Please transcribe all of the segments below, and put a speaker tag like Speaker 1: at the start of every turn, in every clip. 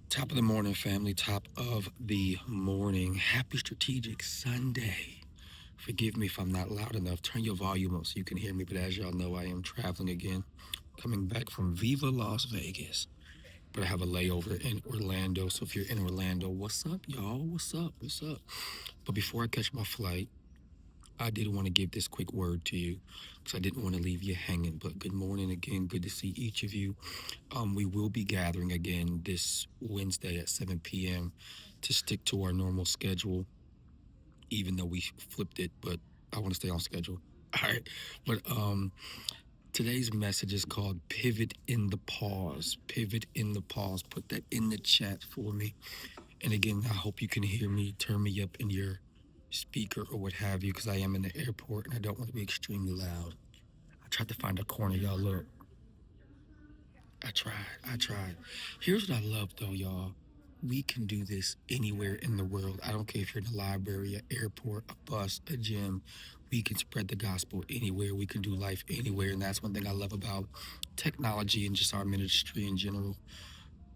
Speaker 1: Top of the morning, family. Top of the morning. Happy Strategic Sunday. Forgive me if I'm not loud enough. Turn your volume up so you can hear me. But as y'all know, I am traveling again, coming back from Viva Las Vegas. But I have a layover in Orlando. So if you're in Orlando, what's up, y'all? What's up? What's up? But before I catch my flight, I did want to give this quick word to you because I didn't want to leave you hanging. But good morning again. Good to see each of you. We will be gathering again this Wednesday at 7 p.m. to stick to our normal schedule, even though we flipped it, but I want to stay on schedule. All right. But today's message is called Pivot in the Pause. Pivot in the Pause. Put that in the chat for me. And again, I hope you can hear me. Turn me up in your speaker or what have you, because I am in the airport and I don't want to be extremely loud. I tried to find a corner, y'all. Look, I tried. I tried. Here's what I love, though, y'all. We can do this anywhere in the world. I don't care if you're in a library, an airport, a bus, a gym. We can spread the gospel anywhere. We can do life anywhere. And that's one thing I love about technology and just our ministry in general.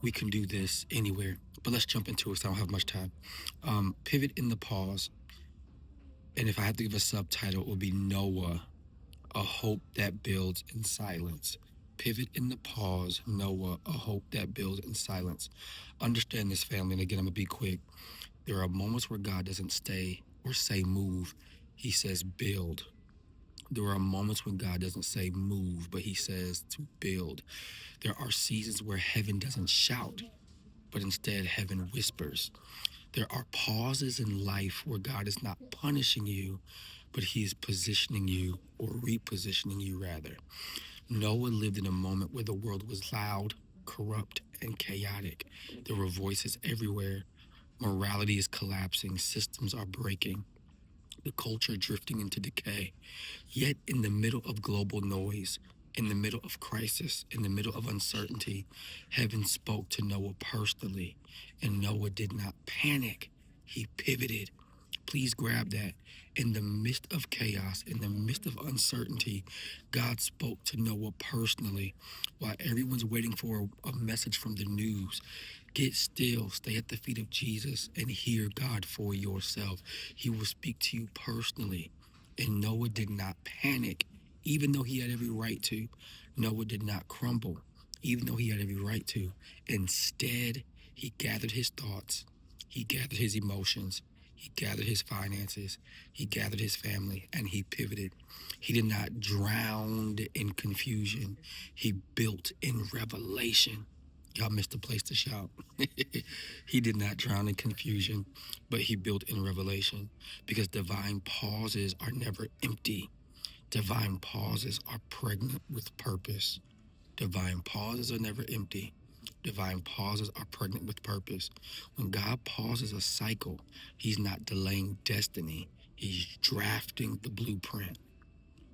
Speaker 1: We can do this anywhere. But let's jump into it, so I don't have much time. Pivot in the pause. And if I have to give a subtitle, it will be Noah, a hope that builds in silence. Pivot in the pause, Noah, a hope that builds in silence. Understand this, family, and again, I'm gonna be quick. There are moments where God doesn't stay or say move, He says build. There are moments when God doesn't say move, but He says to build. There are seasons where heaven doesn't shout, but instead heaven whispers. There are pauses in life where God is not punishing you, but He is positioning you, or repositioning you rather. Noah lived in a moment where the world was loud, corrupt, and chaotic. There were voices everywhere. Morality is collapsing, systems are breaking, the culture drifting into decay. Yet, in the middle of global noise, in the middle of crisis, in the middle of uncertainty, heaven spoke to Noah personally, and Noah did not panic. He pivoted. Please grab that. In the midst of chaos, in the midst of uncertainty, God spoke to Noah personally while everyone's waiting for a message from the news. Get still, stay at the feet of Jesus, and hear God for yourself. He will speak to you personally. And Noah did not panic, even though he had every right to. Noah did not crumble, even though he had every right to. Instead, he gathered his thoughts, he gathered his emotions, he gathered his finances, he gathered his family, and he pivoted. He did not drown in confusion, he built in revelation. Y'all missed a place to shout. He did not drown in confusion, but he built in revelation, because divine pauses are never empty. Divine pauses are pregnant with purpose. Divine pauses are never empty. Divine pauses are pregnant with purpose. When God pauses a cycle, He's not delaying destiny, He's drafting the blueprint.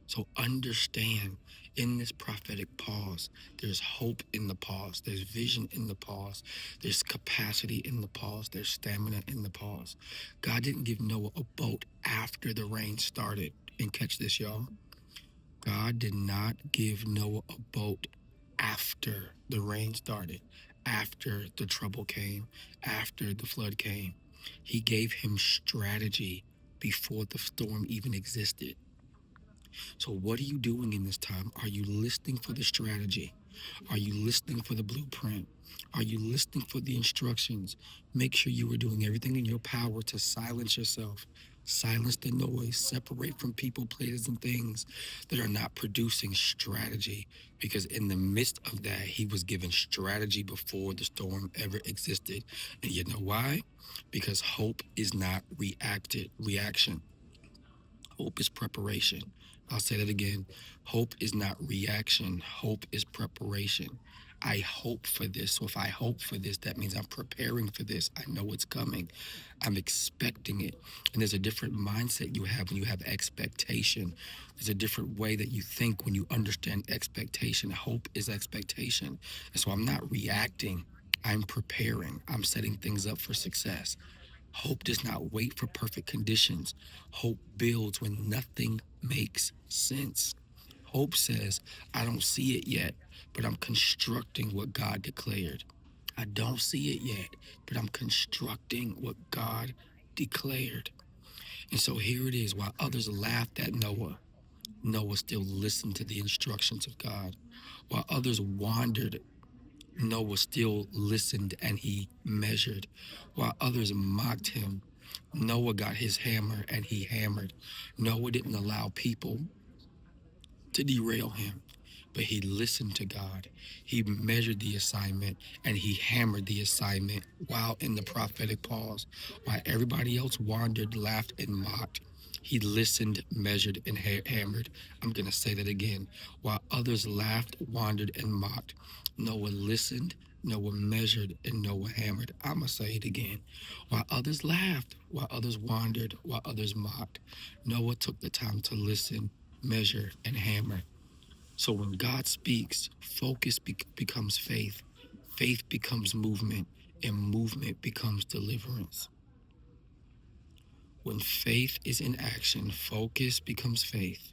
Speaker 1: So understand, in this prophetic pause, there's hope in the pause, there's vision in the pause, there's capacity in the pause, there's stamina in the pause. God didn't give Noah a boat after the rain started. And catch this, y'all. God did not give Noah a boat after the rain started, after the trouble came, after the flood came. He gave him strategy before the storm even existed. So, what are you doing in this time? Are you listening for the strategy? Are you listening for the blueprint? Are you listening for the instructions? Make sure you are doing everything in your power to silence yourself. Silence the noise. Separate from people, places, and things that are not producing strategy. Because in the midst of that, he was given strategy before the storm ever existed. And you know why? Because hope is not reaction. Hope is preparation. I'll say that again. Hope is not reaction. Hope is preparation. I hope for this. So if I hope for this, that means I'm preparing for this. I know it's coming. I'm expecting it. And there's a different mindset you have when you have expectation. There's a different way that you think when you understand expectation. Hope is expectation. And so I'm not reacting. I'm preparing. I'm setting things up for success. Hope does not wait for perfect conditions. Hope builds when nothing makes sense. Hope says, I don't see it yet, but I'm constructing what God declared. I don't see it yet, but I'm constructing what God declared. And so here it is. While others laughed at Noah, Noah still listened to the instructions of God. While others wandered, Noah still listened and he measured. While others mocked him, Noah got his hammer and he hammered. Noah didn't allow people to derail him, but he listened to God. He measured the assignment and he hammered the assignment while in the prophetic pause. While everybody else wandered, laughed, and mocked, he listened, measured, and hammered. I'm going to say that again. While others laughed, wandered, and mocked, Noah listened, Noah measured, and Noah hammered. I'm going to say it again. While others laughed, while others wandered, while others mocked, Noah took the time to listen, measure, and hammer. So when God speaks, focus becomes faith, faith becomes movement, and movement becomes deliverance. When faith is in action, focus becomes faith,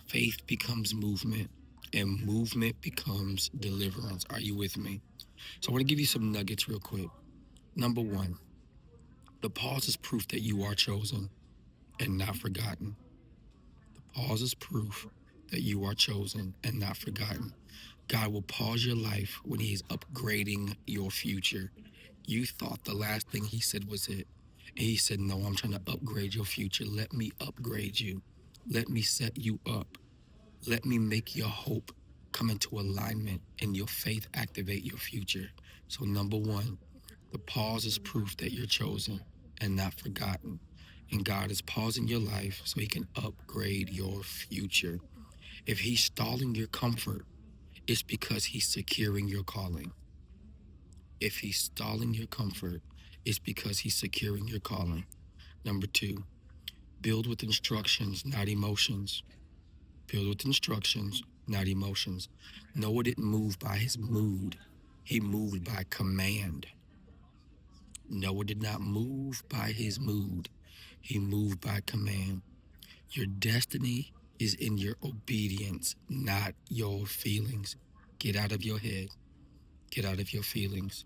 Speaker 1: faith becomes movement, and movement becomes deliverance. Are you with me? So I want to give you some nuggets real quick. Number one, the pause is proof that you are chosen and not forgotten. Pause is proof that you are chosen and not forgotten. God will pause your life when He is upgrading your future. You thought the last thing He said was it. And He said, no, I'm trying to upgrade your future. Let me upgrade you. Let me set you up. Let me make your hope come into alignment and your faith activate your future. So, number one, the pause is proof that you're chosen and not forgotten. And God is pausing your life so He can upgrade your future. If He's stalling your comfort, it's because He's securing your calling. If He's stalling your comfort, it's because He's securing your calling. Number two, build with instructions, not emotions. Build with instructions, not emotions. Noah didn't move by his mood. He moved by command. Noah did not move by his mood. He moved by command. Your destiny is in your obedience, not your feelings. Get out of your head. Get out of your feelings.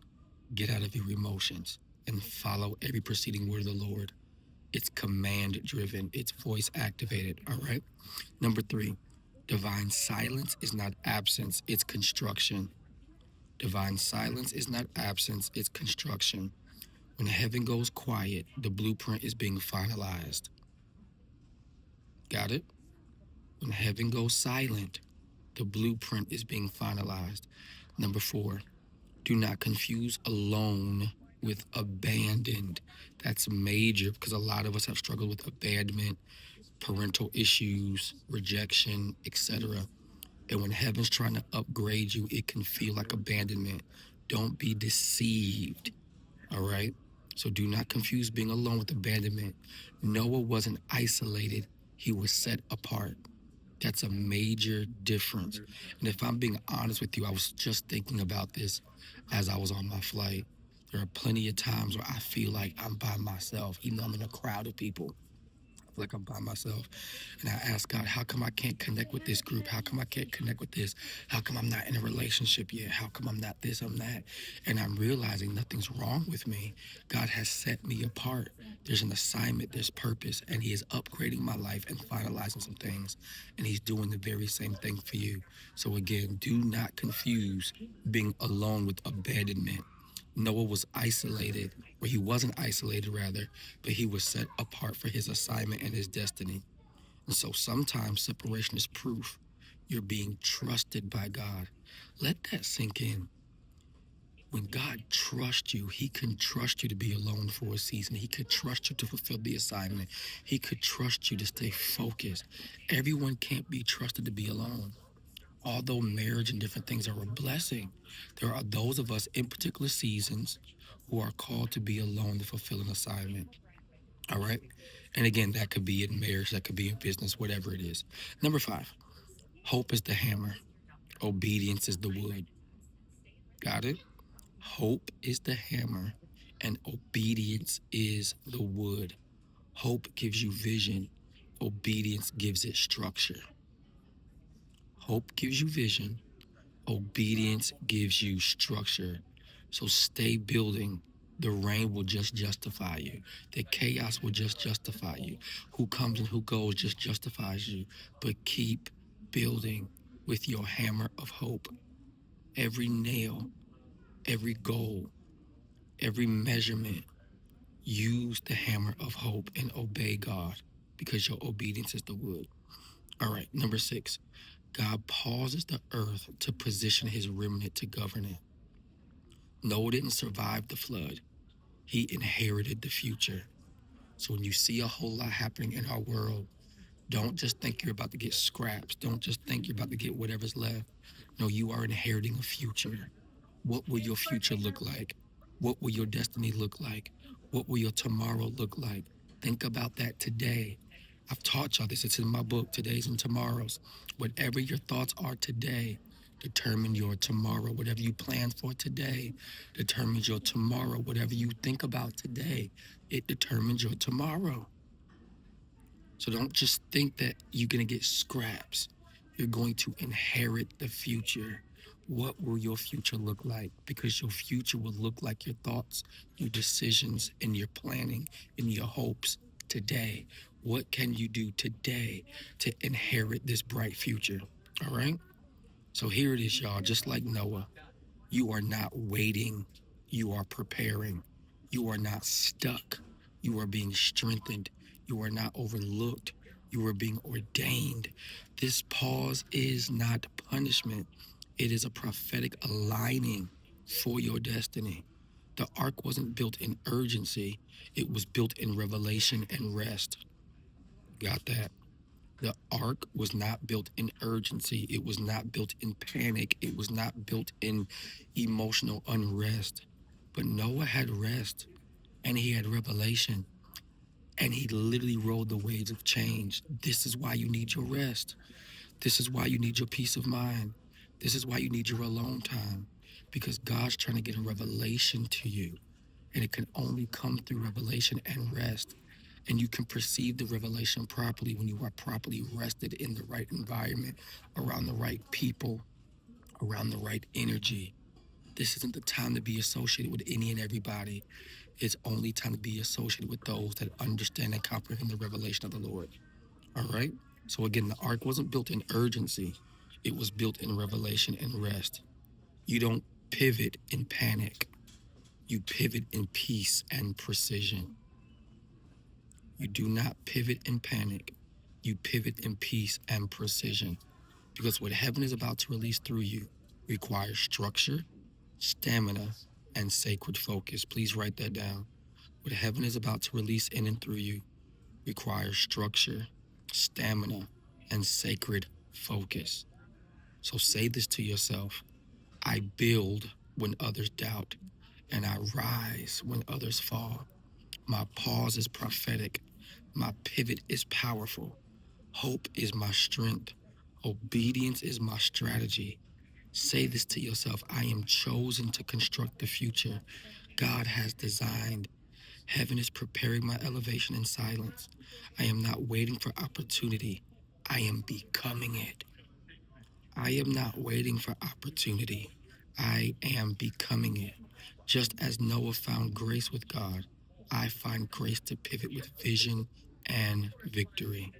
Speaker 1: Get out of your emotions and follow every preceding word of the Lord. It's command driven. It's voice activated. All right. Number three, divine silence is not absence. It's construction. Divine silence is not absence. It's construction. When heaven goes quiet, the blueprint is being finalized. Got it? When heaven goes silent, the blueprint is being finalized. Number four, do not confuse alone with abandoned. That's major because a lot of us have struggled with abandonment, parental issues, rejection, etc. And when heaven's trying to upgrade you, it can feel like abandonment. Don't be deceived. All right? So do not confuse being alone with abandonment. Noah wasn't isolated, he was set apart. That's a major difference. And if I'm being honest with you, I was just thinking about this as I was on my flight. There are plenty of times where I feel like I'm by myself, even though I'm in a crowd of people. I feel like I'm by myself. And I ask God, how come I can't connect with this group? How come I can't connect with this? How come I'm not in a relationship yet? How come I'm not this, I'm that? And I'm realizing nothing's wrong with me. God has set me apart. There's an assignment, there's purpose, and He is upgrading my life and finalizing some things. And He's doing the very same thing for you. So again, do not confuse being alone with abandonment. Noah was isolated, or he wasn't isolated rather, but he was set apart for his assignment and his destiny. And so sometimes separation is proof you're being trusted by God. Let that sink in. When God trusts you, He can trust you to be alone for a season. He could trust you to fulfill the assignment. He could trust you to stay focused. Everyone can't be trusted to be alone. Although marriage and different things are a blessing, there are those of us in particular seasons who are called to be alone to fulfill an assignment. All right? And again, that could be in marriage, that could be in business, whatever it is. Number five, hope is the hammer, obedience is the wood. Got it? Hope is the hammer, and obedience is the wood. Hope gives you vision, obedience gives it structure. Hope gives you vision, obedience gives you structure. So stay building. The rain will just justify you. The chaos will just justify you. Who comes and who goes just justifies you. But keep building with your hammer of hope. Every nail, every goal, every measurement, use the hammer of hope and obey God, because your obedience is the wood. All right, number 6. God pauses the earth to position his remnant to govern it. Noah didn't survive the flood. He inherited the future. So when you see a whole lot happening in our world, don't just think you're about to get scraps. Don't just think you're about to get whatever's left. No, you are inheriting a future. What will your future look like? What will your destiny look like? What will your tomorrow look like? Think about that today. I've taught y'all this. It's in my book, Today's and Tomorrows. Whatever your thoughts are today, determine your tomorrow. Whatever you plan for today determines your tomorrow. Whatever you think about today, it determines your tomorrow. So don't just think that you're going to get scraps. You're going to inherit the future. What will your future look like? Because your future will look like your thoughts, your decisions, and your planning and your hopes today. What can you do today to inherit this bright future? All right? So here it is, y'all. Just like Noah, you are not waiting, you are preparing. You are not stuck, you are being strengthened. You are not overlooked, you are being ordained. This pause is not punishment, it is a prophetic aligning for your destiny. The ark wasn't built in urgency, it was built in revelation and rest. Got that? The ark was not built in urgency. It was not built in panic. It was not built in emotional unrest. But Noah had rest and he had revelation and he literally rode the waves of change. This is why you need your rest. This is why you need your peace of mind. This is why you need your alone time, because God's trying to get a revelation to you, and it can only come through revelation and rest. And you can perceive the revelation properly when you are properly rested in the right environment, around the right people, around the right energy. This isn't the time to be associated with any and everybody. It's only time to be associated with those that understand and comprehend the revelation of the Lord. All right? So again, the ark wasn't built in urgency. It was built in revelation and rest. You don't pivot in panic. You pivot in peace and precision. You do not pivot in panic. You pivot in peace and precision. Because what heaven is about to release through you requires structure, stamina, and sacred focus. Please write that down. What heaven is about to release in and through you requires structure, stamina, and sacred focus. So say this to yourself: I build when others doubt, and I rise when others fall. My pause is prophetic. My pivot is powerful. Hope is my strength. Obedience is my strategy. Say this to yourself: I am chosen to construct the future God has designed. Heaven is preparing my elevation in silence. I am not waiting for opportunity. I am becoming it. I am not waiting for opportunity. I am becoming it. Just as Noah found grace with God, I find grace to pivot with vision and victory.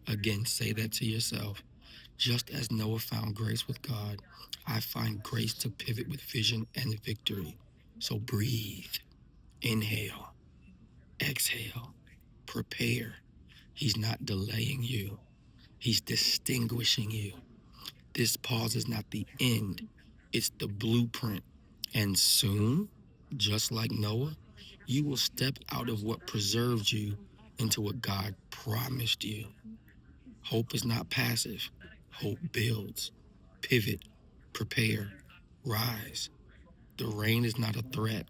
Speaker 1: Again, say that to yourself. Just as Noah found grace with God, I find grace to pivot with vision and victory. So breathe, inhale, exhale, prepare. He's not delaying you, he's distinguishing you. This pause is not the end, it's the blueprint. And soon, just like Noah, you will step out of what preserved you into what God promised you. Hope is not passive, hope builds. Pivot, prepare, rise. The rain is not a threat.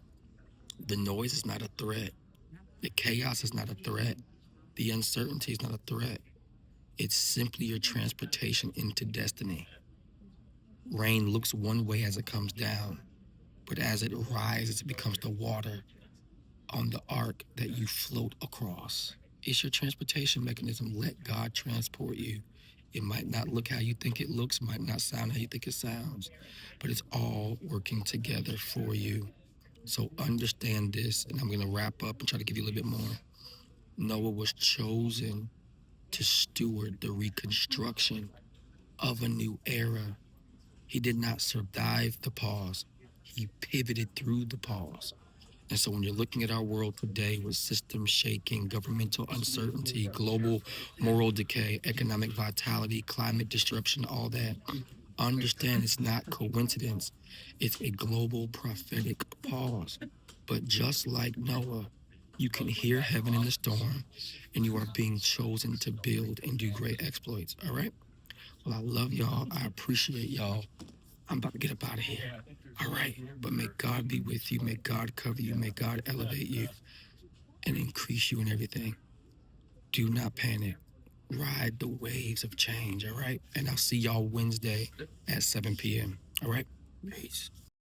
Speaker 1: The noise is not a threat. The chaos is not a threat. The uncertainty is not a threat. It's simply your transportation into destiny. Rain looks one way as it comes down, but as it rises, it becomes the water on the ark that you float across. It's your transportation mechanism. Let God transport you. It might not look how you think it looks, might not sound how you think it sounds, but it's all working together for you. So understand this, and I'm going to wrap up and try to give you a little bit more. Noah was chosen to steward the reconstruction of a new era. He did not survive the pause. He pivoted through the pause. And so when you're looking at our world today with systems shaking, governmental uncertainty, global moral decay, economic vitality, climate disruption, all that, understand it's not coincidence. It's a global prophetic pause. But just like Noah, you can hear heaven in the storm, and you are being chosen to build and do great exploits. All right? Well, I love y'all. I appreciate y'all. I'm about to get up out of here. All right. But may God be with you. May God cover you. May God elevate you and increase you in everything. Do not panic. Ride the waves of change. All right. And I'll see y'all Wednesday at 7 p.m. All right. Peace.